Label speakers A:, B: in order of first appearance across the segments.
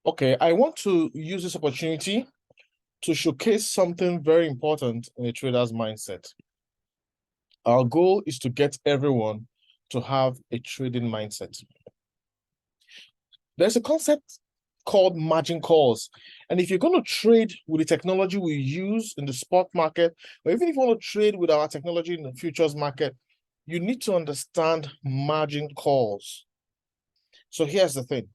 A: Okay, I want to use this opportunity to showcase something very important in a trader's mindset. Our goal is to get everyone to have a trading mindset. There's a concept called margin calls. And if you're going to trade with the technology we use in the spot market, or even if you want to trade with our technology in the futures market, you need to understand margin calls. So here's the thing.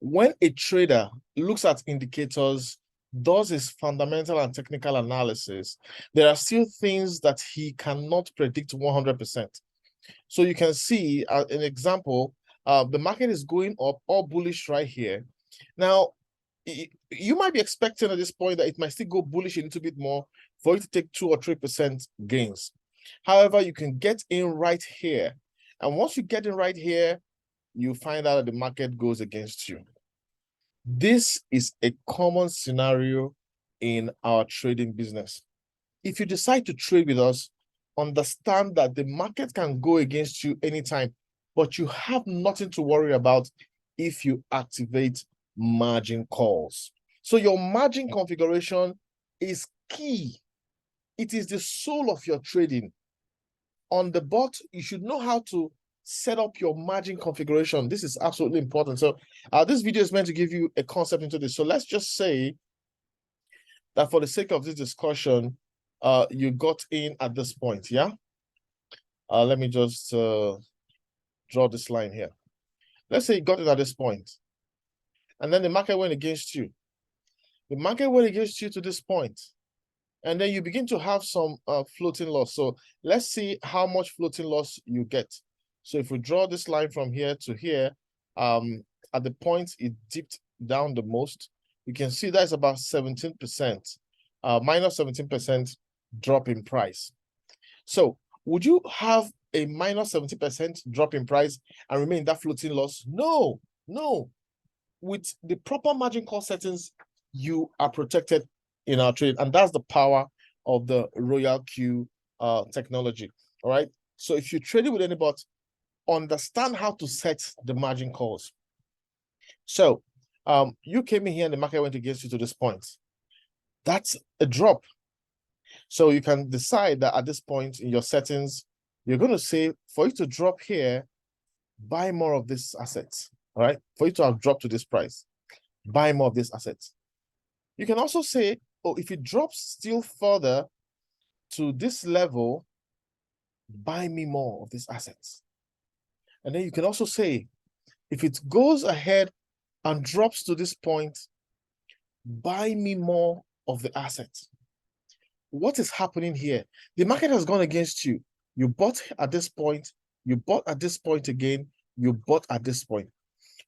A: When a trader looks at indicators, does his fundamental and technical analysis, there are still things that he cannot predict 100%. So you can see an example, the market is going up, all bullish right here. Now, you might be expecting at this point that it might still go bullish a little bit more for you to take 2 or 3% gains. However, you can get in right here. And once you get in right here, you find out that the market goes against you. This is a common scenario in our trading business. If you decide to trade with us, understand that the market can go against you anytime, but you have nothing to worry about if you activate margin calls. So your margin configuration is key. It is the soul of your trading. On the bot, you should know how to set up your margin configuration. This is absolutely important. So this video is meant to give you a concept into this. So let's just say that for the sake of this discussion, you got in at this point, yeah? Let me just draw this line here. Let's say you got in at this point, and then the market went against you. The market went against you to this point, and then you begin to have some floating loss. So let's see how much floating loss you get. So if we draw this line from here to here, at the point it dipped down the most, you can see that's about 17%, minus 17% drop in price. So would you have a minus 70% drop in price and remain that floating loss? No, no. With the proper margin call settings, you are protected in our trade. And that's the power of the RoyalQ technology. All right. So if you trade it with any bot, understand how to set the margin calls. So you came in here and the market went against you to this point. That's a drop. So you can decide that at this point in your settings, you're going to say, for you to drop here, buy more of this asset. All right. For you to have dropped to this price, buy more of this asset. You can also say, oh, if it drops still further to this level, buy me more of these assets. And then you can also say, if it goes ahead and drops to this point, buy me more of the assets. What is happening here? The market has gone against you. You bought at this point, you bought at this point again, you bought at this point.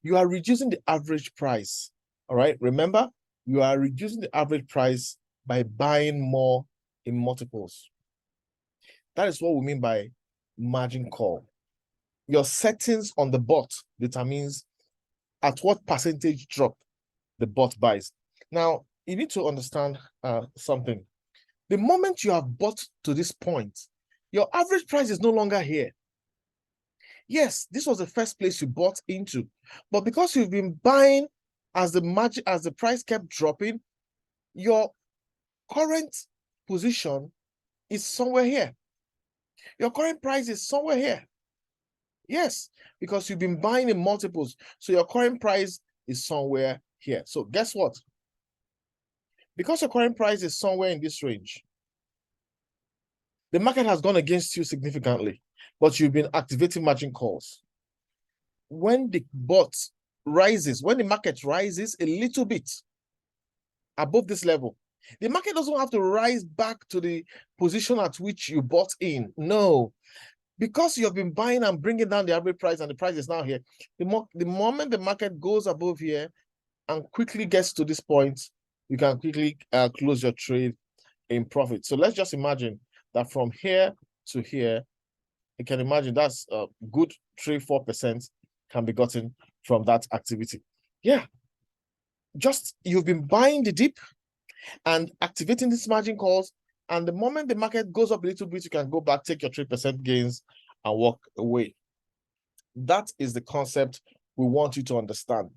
A: You are reducing the average price. All right. Remember, you are reducing the average price by buying more in multiples. That is what we mean by margin call. Your settings on the bot determines at what percentage drop the bot buys. Now, you need to understand something. The moment you have bought to this point, your average price is no longer here. Yes, this was the first place you bought into, but because you've been buying as the price kept dropping, your current position is somewhere here. Your current price is somewhere here. Yes, because you've been buying in multiples, so your current price is somewhere here. So guess what? Because your current price is somewhere in this range, the market has gone against you significantly, but you've been activating margin calls. When the bot rises, when the market rises a little bit above this level, the market doesn't have to rise back to the position at which you bought in. No, because you have been buying and bringing down the average price and the price is now here. The moment the market goes above here and quickly gets to this point, you can quickly close your trade in profit. So let's just imagine that from here to here, you can imagine that's a good 3-4% can be gotten from that activity. Yeah, just you've been buying the dip and activating these margin calls, and the moment the market goes up a little bit, you can go back, take your 3% gains and walk away. That is the concept we want you to understand.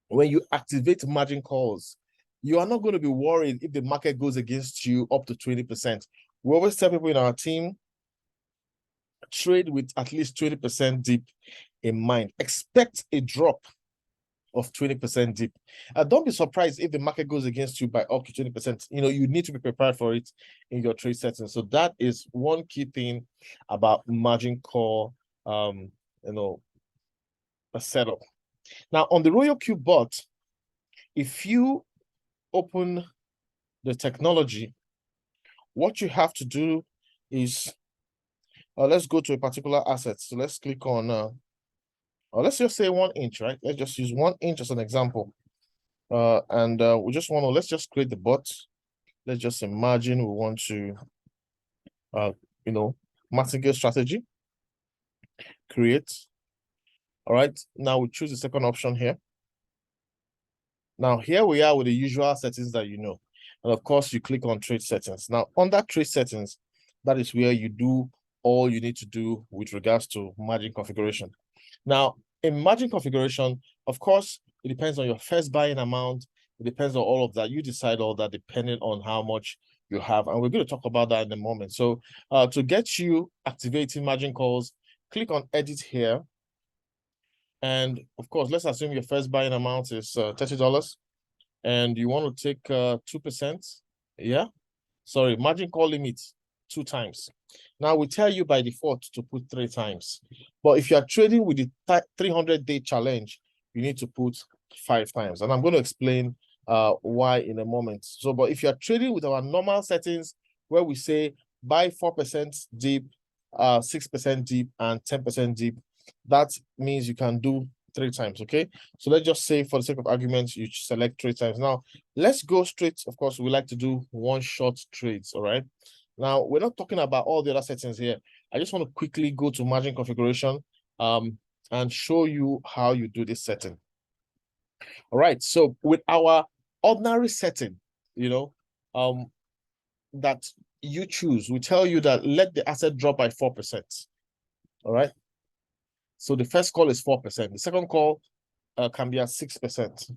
A: when you activate margin calls, you are not going to be worried if the market goes against you up to 20%. We always tell people in our team, trade with at least 20% dip in mind. Expect a drop of 20% dip. Don't be surprised if the market goes against you by up to 20%. You need to be prepared for it in your trade settings. So that is one key thing about margin call, a setup. Now on the RoyalQ bot, if you open the technology, what you have to do is, let's go to a particular asset. So let's click on, let's just say 1 inch, right? Let's just use 1 inch as an example. We just want to, let's just create the bot. Let's just imagine we want to, martingale strategy, create. All right, now we choose the second option here. Now here we are with the usual settings that you know. And of course, you click on trade settings. Now under trade settings, that is where you do all you need to do with regards to margin configuration. Now, in margin configuration, of course, it depends on your first buying amount. It depends on all of that. You decide all that depending on how much you have. And we're going to talk about that in a moment. So to get you activating margin calls, click on edit here. And of course, let's assume your first buying amount is $30 and you want to take 2%. Yeah. Sorry, margin call limit 2 times. Now we tell you by default to put 3 times. But if you are trading with the 300-day challenge, you need to put 5 times. And I'm going to explain why in a moment. So, but if you are trading with our normal settings where we say buy 4% dip, 6% dip, and 10% dip, that means you can do 3 times, okay? So let's just say for the sake of argument, you select 3 times. Now, let's go straight. Of course, we like to do one-shot trades, all right? Now, we're not talking about all the other settings here. I just want to quickly go to margin configuration and show you how you do this setting. All right, so with our ordinary setting, that you choose, we tell you that let the asset drop by 4%, all right? So the first call is 4%. The second call can be at 6%,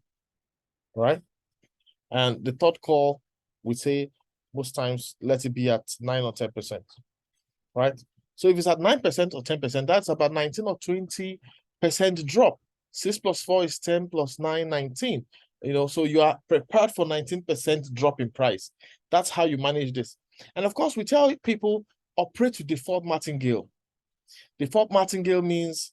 A: right? And the third call, we say most times, let it be at 9 or 10%, right? So if it's at 9% or 10%, that's about 19 or 20% drop. 6 plus 4 is 10 plus 9, 19. So you are prepared for 19% drop in price. That's how you manage this. And of course, we tell people operate with default martingale. Default martingale means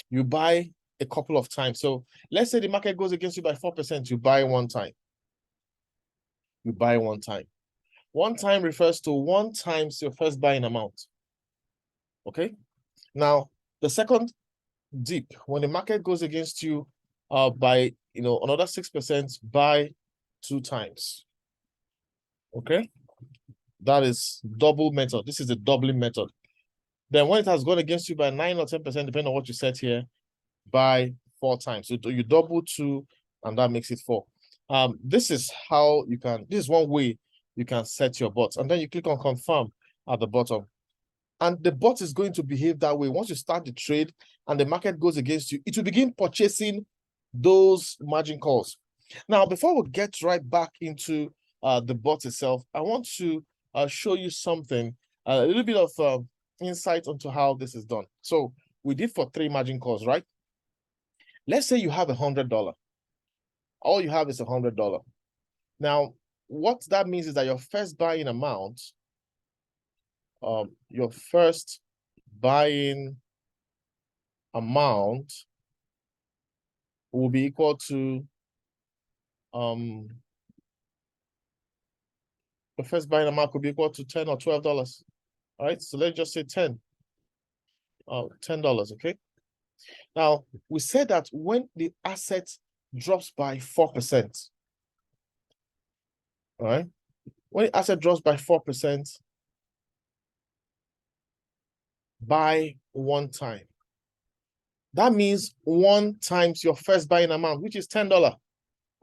A: you buy a couple of times. So let's say the market goes against you by 4%, you buy 1 time. You buy 1 time. 1 time refers to 1 times your first buying amount. Okay. Now, the second dip, when the market goes against you by another 6%, buy 2 times. Okay. That is double method. This is the doubling method. Then when it has gone against you by 9 or 10%, depending on what you set here, buy 4 times. So you double 2, and that makes it 4. This is how you can, this is one way you can set your bots. And then you click on confirm at the bottom. And the bot is going to behave that way. Once you start the trade and the market goes against you, it will begin purchasing those margin calls. Now, before we get right back into the bot itself, I want to show you something, a little bit of insight onto how this is done. So we did for 3 margin calls, right? Let's say you have $100. All you have is $100. Now, what that means is that your first buying amount, will be equal to the first buying amount could be equal to $10 or $12. All right, so let's just say $10. $10, okay? Now, we said that when the asset drops by 4%, all right? When the asset drops by 4%, buy 1 time. That means 1 times your first buying amount, which is $10,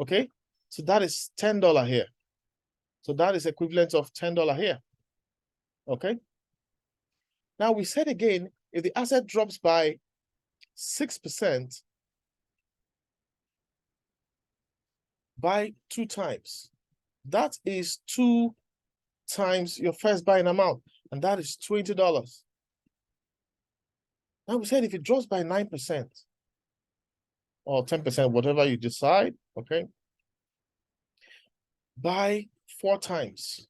A: okay? So that is $10 here. So that is equivalent of $10 here, okay? Now we said again, if the asset drops by 6%, buy 2 times. That is 2 times your first buying amount, and that is $20. Now we said if it drops by 9% or 10%, whatever you decide, okay, buy 4 times.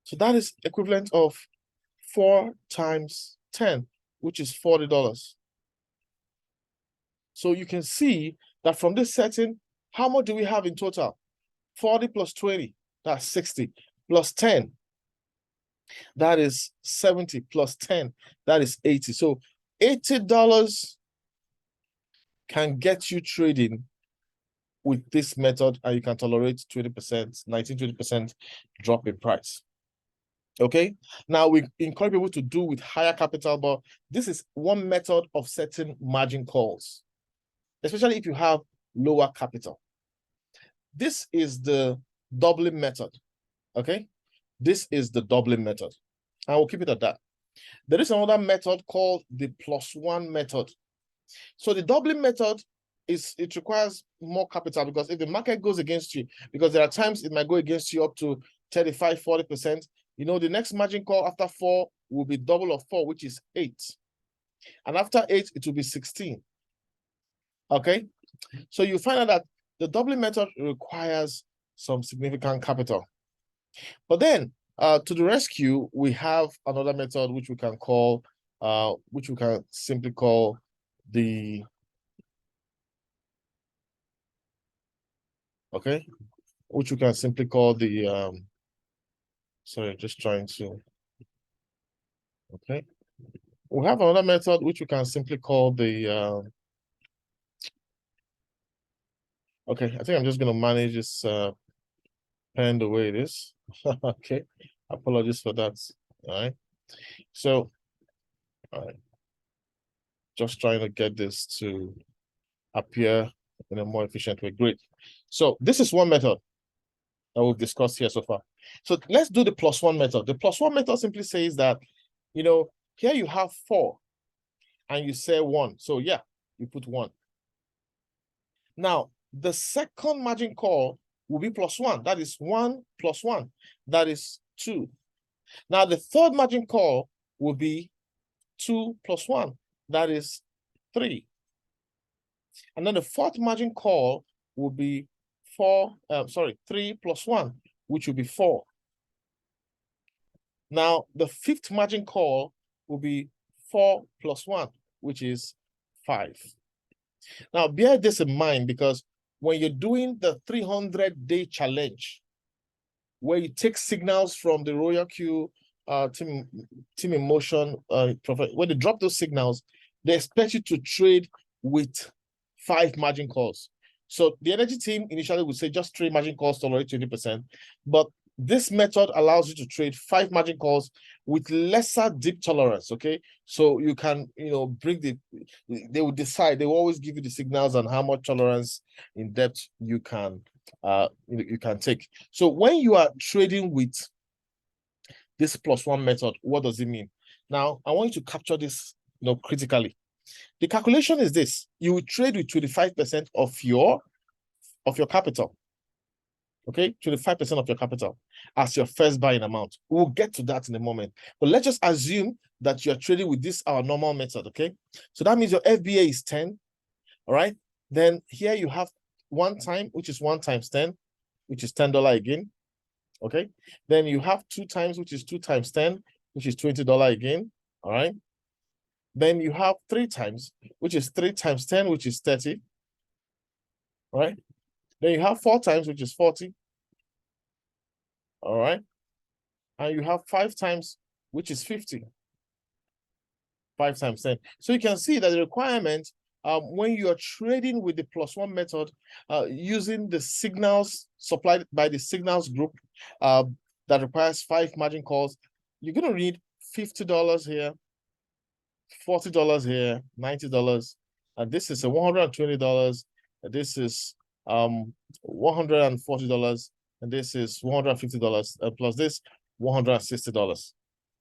A: So that is equivalent of 4 times 10, which is $40. So you can see that from this setting, how much do we have in total? 40 plus 20, that's 60, plus 10, that is 70, plus 10, that is 80. So $80 can get you trading with this method, and you can tolerate 20%, 19-20% drop in price. Okay, now we encourage people to do with higher capital, but this is one method of setting margin calls, especially if you have lower capital. This is the doubling method. Okay, this is the doubling method. I will keep it at that. There is another method called the +1 method. So the doubling method it requires more capital, because if the market goes against you, because there are times it might go against you up to 35-40%, you know, the next margin call after 4 will be double of 4, which is 8. And after 8, it will be 16. Okay, so you find out that the doubling method requires some significant capital. But then to the rescue, we have another method which we can call, which we can simply call the, okay, which we can simply call the, sorry, just trying to, okay. We have another method which we can simply call the, okay, I think I'm just going to manage this pen the way it is. Okay, apologies for that. All right, so, all right, just trying to get this to appear in a more efficient way. Great. So this is one method that we've discussed here so far. So let's do the +1 method. The +1 method simply says that, you know, here you have 4 and you say 1. So yeah, you put 1. Now, the second margin call will be +1. That is 1 plus 1. That is 2. Now, the third margin call will be 2 plus 1. That is 3. And then the fourth margin call will be 3 plus 1, which will be 4. Now, the fifth margin call will be 4 plus 1, which is 5. Now, bear this in mind, because when you're doing the 300-day challenge, where you take signals from the RoyalQ team in motion, when they drop those signals, they expect you to trade with 5 margin calls. So the energy team initially would say just 3 margin calls, tolerate 20%. But this method allows you to trade 5 margin calls with lesser dip tolerance. Okay, so you can, you know, bring they will decide, they will always give you the signals on how much tolerance in depth you can take. So when you are trading with this +1 method, what does it mean? Now I want you to capture this, you know, critically. The calculation is this: you will trade with 25% of your capital. Okay, 25% of your capital as your first buying amount. We'll get to that in a moment. But let's just assume that you're trading with this, our normal method, okay? So that means your FBA is 10, all right? Then here you have 1 time, which is 1 times 10, which is $10 again, okay? Then you have 2 times, which is 2 times 10, which is $20 again, all right? Then you have 3 times, which is 3 times 10, which is 30, all right? Then you have 4 times, which is 40. All right. And you have 5 times, which is 50. 5 times 10. So you can see that the requirement, when you are trading with the +1 method, using the signals supplied by the signals group that requires 5 margin calls, you're going to need $50 here, $40 here, $90. And this is a $120. This is $140, and this is $150, plus this $160.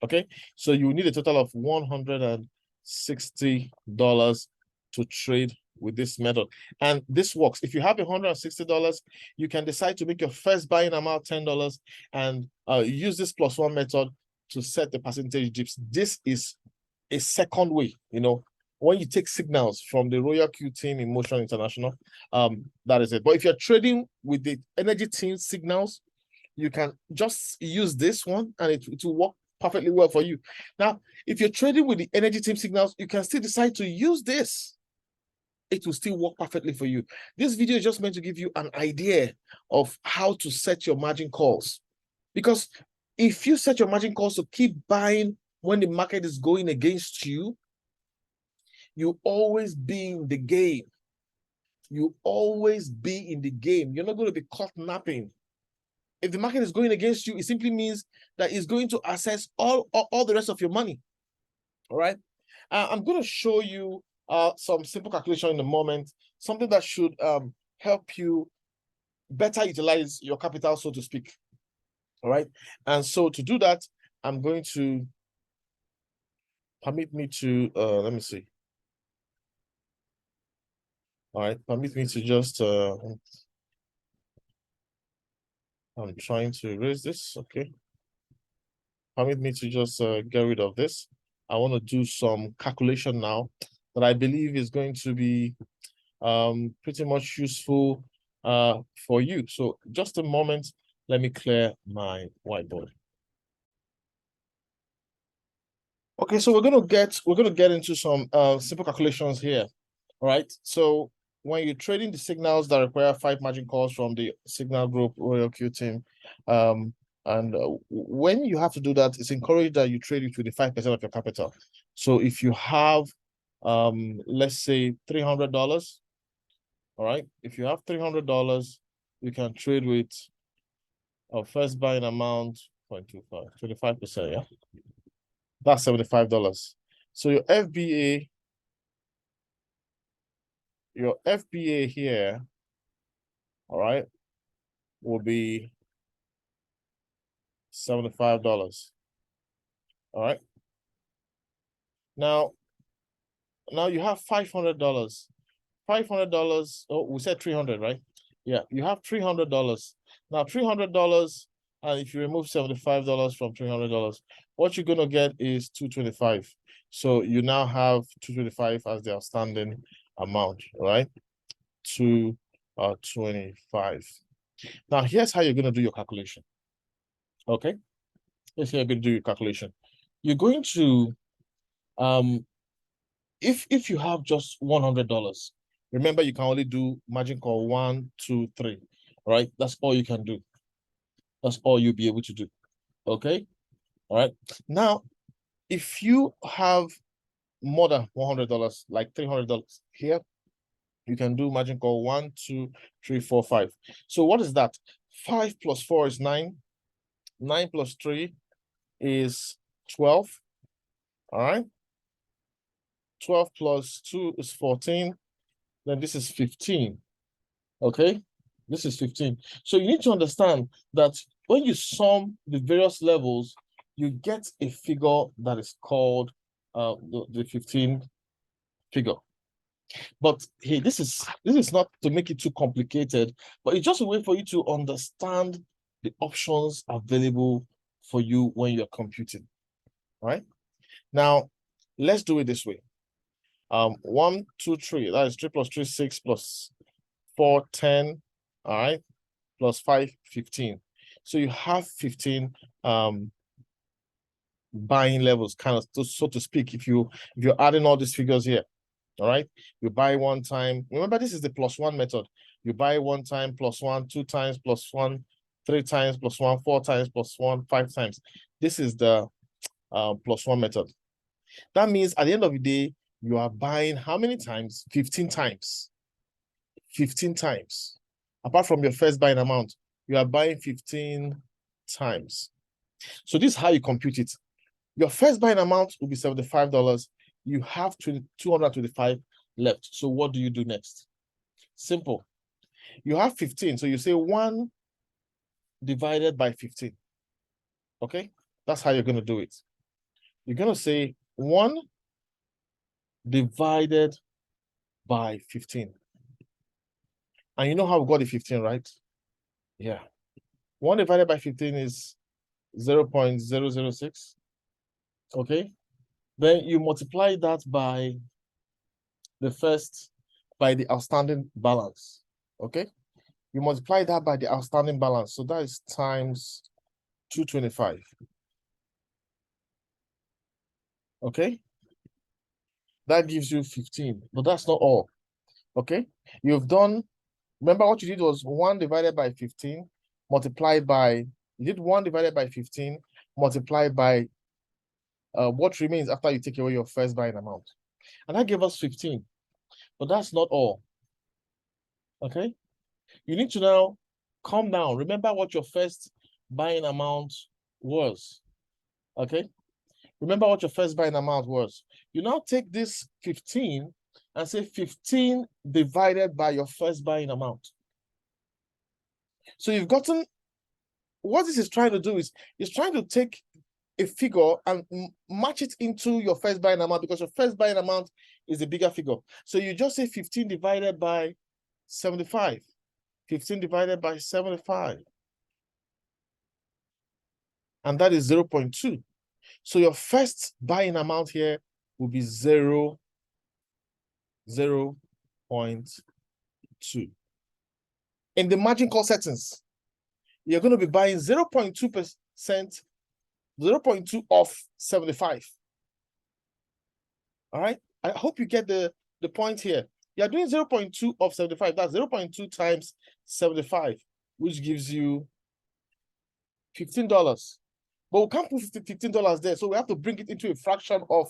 A: Okay, so you need a total of $160 to trade with this method. And this works. If you have $160, you can decide to make your first buying amount $10 and use this +1 method to set the percentage dips. This is a second way, when you take signals from the RoyalQ team in Motion International, that is it. But if you're trading with the energy team signals, you can just use this one and it will work perfectly well for you. Now, if you're trading with the energy team signals, you can still decide to use this. It will still work perfectly for you. This video is just meant to give you an idea of how to set your margin calls. Because if you set your margin calls to keep buying when the market is going against you, you always be in the game. You always be in the game. You're not going to be caught napping. If the market is going against you, it simply means that it's going to access all the rest of your money. All right. I'm going to show you some simple calculation in a moment, something that should help you better utilize your capital, so to speak. All right. And so to do that, I'm going to permit me to, let me see. All right. Permit me to just, I'm trying to erase this. Okay. Permit me to just get rid of this. I want to do some calculation now that I believe is going to be pretty much useful for you. So just a moment, let me clear my whiteboard. Okay, so we're gonna get into some simple calculations here. All right. So when you're trading the signals that require 5 margin calls from the signal group RoyalQ team, and when you have to do that, it's encouraged that you trade it with the 5% of your capital. So if you have, let's say $300, all right, if you have $300, you can trade with our first buying amount 0.25, 25%, yeah, that's $75. So your FBA here, all right, will be $75. All right. Now you have $500. $500. Oh, we said 300, right? Yeah, you have $300. Now $300, and if you remove $75 from $300, what you're gonna get is $225. So you now have $225 as the outstanding amount, right? $225. Now here's how you're gonna do your calculation. Okay, here's how you're gonna do your calculation. You're going to if you have just $100, remember you can only do margin call 1, 2, 3. All right, that's all you can do. That's all you'll be able to do. Okay, all right. Now, if you have more than $100, like $300 here, you can do margin call 1, 2, 3, 4, 5. So what is that? 5 plus 4 is 9. 9 plus 3 is 12. All right. 12 plus 2 is 14. Then this is 15. Okay, this is 15. So you need to understand that when you sum the various levels, you get a figure that is called the 15 figure. But hey, this is not to make it too complicated, but it's just a way for you to understand the options available for you when you're computing. All right. Now, let's do it this way. 1, 2, 3. That is 3 plus 3, 6 plus 4, 10. All right. Plus 5, 15. So you have 15 buying levels, kind of, so to speak, if you're adding all these figures here. All right. You buy one time. Remember, this is the +1 method. You buy one time, +1, 2 times, +1, 3 times, +1, 4 times, +1, 5 times. This is the +1 method. That means at the end of the day, you are buying how many times? 15 times. 15 times. Apart from your first buying amount, you are buying 15 times. So this is how you compute it. Your first buying amount will be $75. You have 225 left. So what do you do next? Simple. You have 15. So you say 1 divided by 15. Okay? That's how you're going to do it. You're going to say 1 divided by 15. And you know how we got the 15, right? Yeah. 1 divided by 15 is 0.006. Okay. Then you multiply that by the outstanding balance. Okay. You multiply that by the outstanding balance. So that is times 225. Okay. That gives you 15. But that's not all. Okay. Remember what you did was 1 divided by 15 multiplied by, you did 1 divided by 15 multiplied by what remains after you take away your first buying amount. And that gave us 15. But that's not all. Okay. You need to now calm down. Remember what your first buying amount was. Okay. Remember what your first buying amount was. You now take this 15 and say 15 divided by your first buying amount. So you've gotten, what this is trying to do is, it's trying to take a figure and match it into your first buying amount, because your first buying amount is a bigger figure. So you just say 15 divided by 75. 15 divided by 75. And that is 0.2. So your first buying amount here will be 0.2. In the margin call settings, you're going to be buying 0.2%, 0.2 off 75. All right. I hope you get the point here. You're doing 0.2 of 75. That's 0.2 times 75, which gives you $15. But we can't put $15 there. So we have to bring it into a fraction of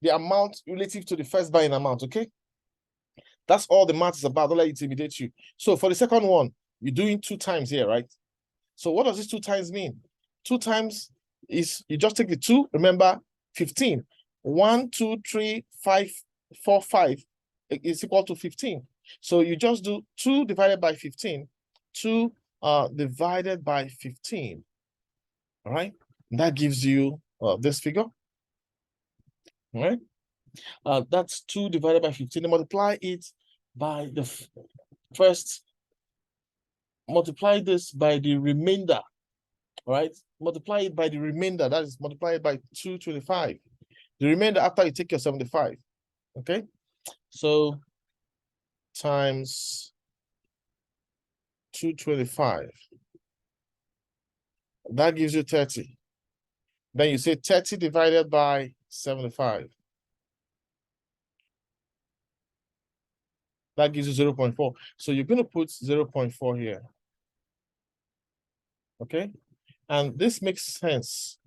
A: the amount relative to the first buying amount. Okay. That's all the math is about. Don't let it intimidate you. So for the second one, you're doing 2 times here, right? So what does this 2 times mean? 2 times is, you just take the 2, remember, 15. 1, 2, 3, 5, 4, 5 is equal to 15. So you just do 2 divided by 15. 2 divided by 15. All right. And that gives you this figure. All right. That's 2 divided by 15. Multiply it by the first. Multiply this by the remainder. All right. Multiply it by the remainder. That is, multiply it by 225. The remainder after you take your 75. Okay. So times 225. That gives you 30. Then you say 30 divided by 75. That gives you 0.4. So you're going to put 0.4 here. Okay. And this makes sense.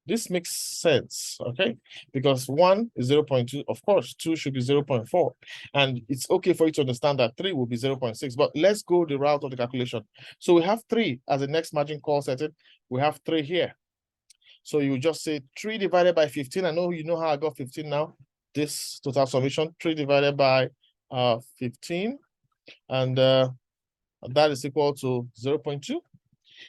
A: This makes sense, okay? Because 1 is 0.2. Of course, 2 should be 0.4. And it's okay for you to understand that 3 will be 0.6. But let's go the route of the calculation. So we have 3 as the next margin call setting. We have 3 here. So you just say 3 divided by 15. I know you know how I got 15 now. This total summation, 3 divided by 15. And that is equal to 0.2.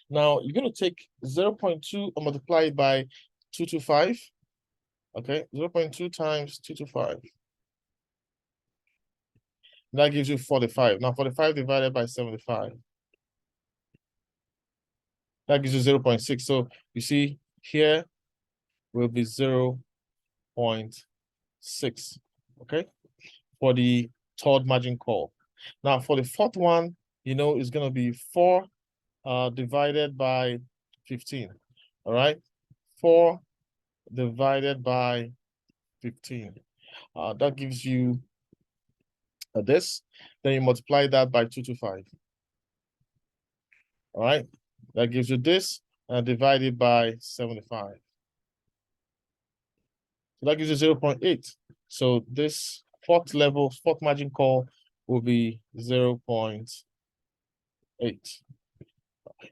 A: Now, you're going to take 0.2 and multiply it by 225. Okay, 0.2 times 225. That gives you 45. Now, 45 divided by 75. That gives you 0.6. So, you see, here will be 0.6. Okay, for the third margin call. Now, for the fourth one, you know, it's going to be 4 divided by 15. All right, 4 divided by 15. That gives you this. Then you multiply that by 225. All right, that gives you this, and divide it by 75. So that gives you 0.8. So this fourth margin call will be 0.8.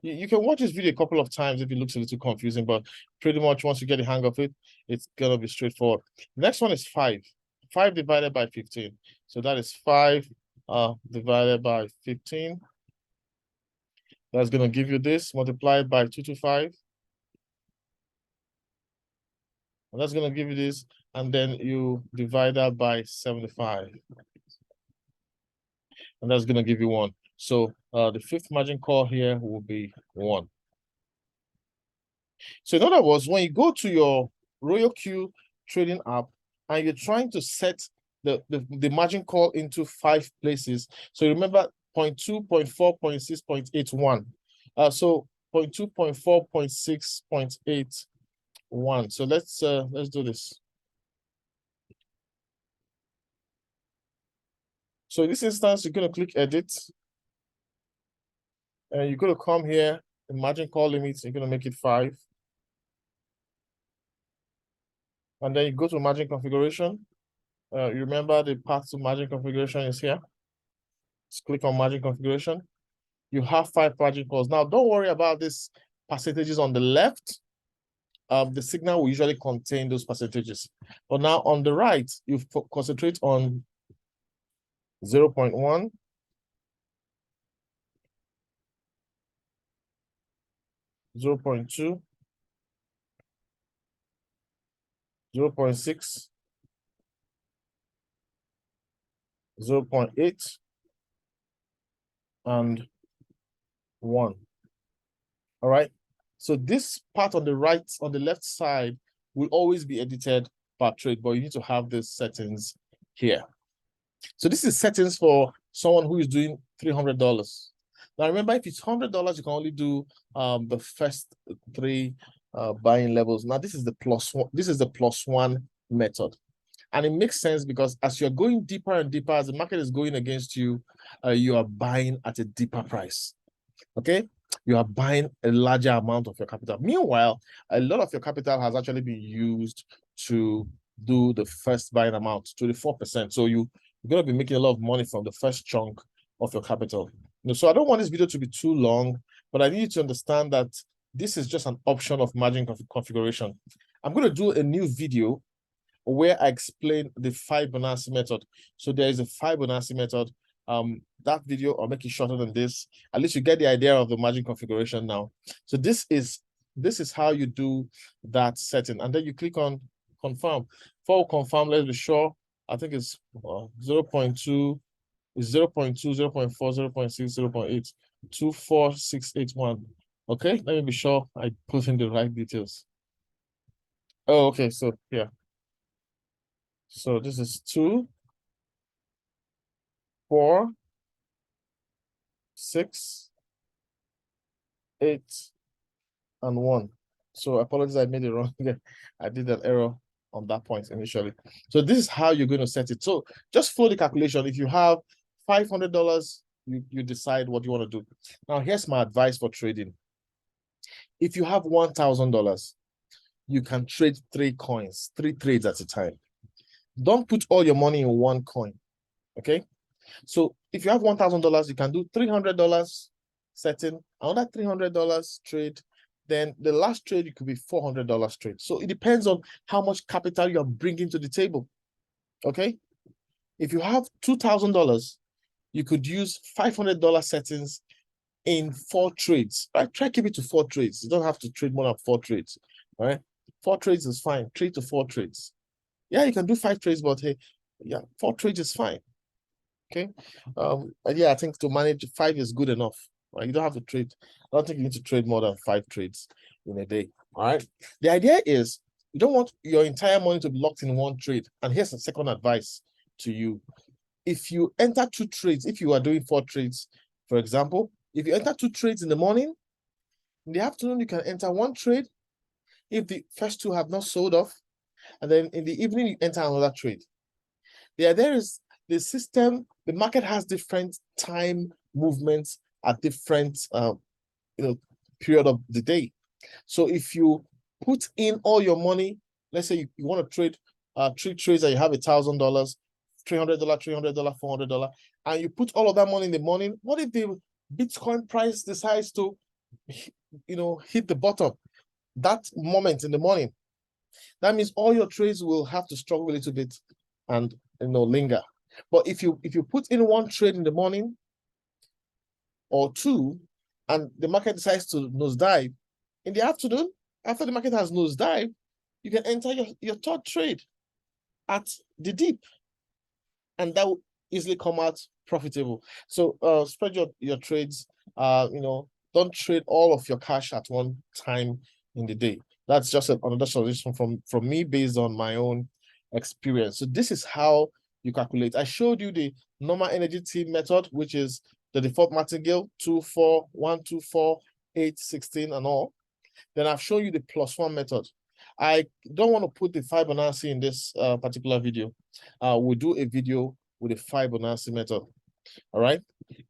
A: You can watch this video a couple of times if it looks a little confusing, but pretty much once you get the hang of it, it's gonna be straightforward. The next one is 5. 5 divided by 15. So that is 5 divided by 15. That's gonna give you this multiplied by 225. And that's gonna give you this, and then you divide that by 75. and that's going to give you 1. So the fifth margin call here will be 1. So in other words, when you go to your RoyalQ trading app and you're trying to set the margin call into 5 places. So remember 0.2, 0.4, 0.6, 0.81. So 0.2, 0.4, 0.6, 0.81. So let's do this. So in this instance, you're going to click edit. And you're going to come here, the margin call limits, you're going to make it 5. And then you go to margin configuration. You remember the path to margin configuration is here. Just click on margin configuration. You have 5 margin calls. Now, don't worry about these percentages on the left. The signal will usually contain those percentages. But now on the right, you concentrate on 0.1, 0.2, 0.6, 0.8, and 1. All right. So this part on the right, on the left side, will always be edited per trade, but you need to have these settings here. So this is settings for someone who is doing $300. Now remember, if it's $100, you can only do the first 3 buying levels. Now this is the +1. This is the +1 method, and it makes sense because as you're going deeper and deeper, as the market is going against you, you are buying at a deeper price. Okay, you are buying a larger amount of your capital. Meanwhile, a lot of your capital has actually been used to do the first buying amount, 24%. So you're going to be making a lot of money from the first chunk of your capital. So I don't want this video to be too long, but I need you to understand that this is just an option of margin configuration. I'm going to do a new video where I explain the Fibonacci method. So there is a Fibonacci method. That video, I'll make it shorter than this. At least you get the idea of the margin configuration now. So this is how you do that setting, and then you click on confirm. For confirm, let's be sure. I think it's 0.2, is 0.2, 0.4, 0.6, 0.8, 24681. Okay, let me be sure I put in the right details. Oh, okay, so yeah. So this is 2, 4, 6, 8, and 1. So apologies, I made it wrong. I did an error on that point initially. So this is how you're going to set it. So just follow the calculation. If you have $500, you decide what you want to do. Now, here's my advice for trading. If you have $1,000, you can trade 3 coins, 3 trades at a time. Don't put all your money in one coin. Okay? So if you have $1,000, you can do $300 setting, another $300 trade. Then the last trade, it could be $400 trade. So it depends on how much capital you're bringing to the table. Okay? If you have $2,000, you could use $500 settings in 4 trades. Right? Try keep it to 4 trades. You don't have to trade more than 4 trades. All right? 4 trades is fine. 3 to 4 trades. Yeah, you can do 5 trades, but hey, yeah, 4 trades is fine. Okay. And yeah, I think to manage 5 is good enough. Right? You don't have to trade. I don't think you need to trade more than 5 trades in a day. All right. The idea is you don't want your entire money to be locked in one trade. And here's a second advice to you. If you enter 2 trades, if you are doing 4 trades, for example, if you enter 2 trades in the morning, in the afternoon, you can enter 1 trade if the first 2 have not sold off. And then in the evening, you enter another trade. The idea is the system, the market has different time movements at different period of the day. So if you put in all your money, let's say you want to trade 3 trades and you have $1,000, $300, $300, $400, and you put all of that money in the morning, what if the Bitcoin price decides to hit the bottom that moment in the morning? That means all your trades will have to struggle a little bit and linger. But if you put in 1 trade in the morning or 2, and the market decides to nosedive, in the afternoon, after the market has nosedive, you can enter your 3rd trade at the dip. And easily come out profitable. So spread your trades. Don't trade all of your cash at one time in the day. That's just another suggestion from me based on my own experience. So this is how you calculate. I showed you the normal energy T method, which is the default martingale 2, 4, 1, 2, 4, 8, 16, and all. Then I've shown you the +1 method. I don't want to put the Fibonacci in this particular video. We'll do a video with the Fibonacci method. All right.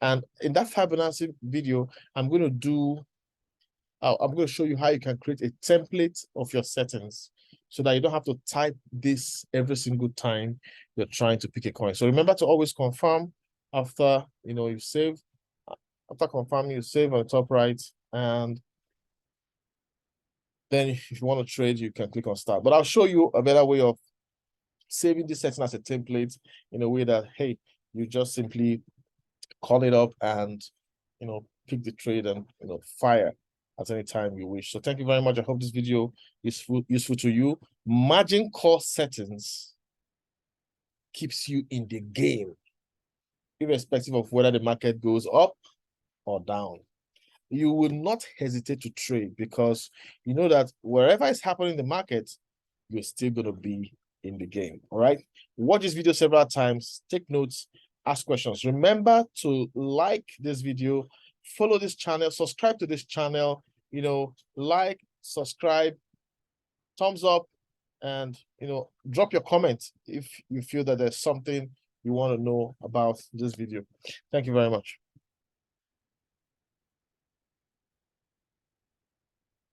A: And in that Fibonacci video, I'm going to show you how you can create a template of your settings so that you don't have to type this every single time you're trying to pick a coin. So remember to always confirm after you save. After confirming, you save on the top right, and then if you want to trade, you can click on start. But I'll show you a better way of saving this setting as a template in a way that, hey, you just simply call it up and pick the trade and fire at any time you wish. So thank you very much. I hope this video is useful to you. Margin call settings keeps you in the game, irrespective of whether the market goes up or down. You will not hesitate to trade because you know that wherever it's happening in the market, you're still going to be in the game. All right. Watch this video several times, take notes, ask questions. Remember to like this video, follow this channel, subscribe to this channel, like, subscribe, thumbs up, and drop your comment if you feel that there's something you want to know about this video. Thank you very much.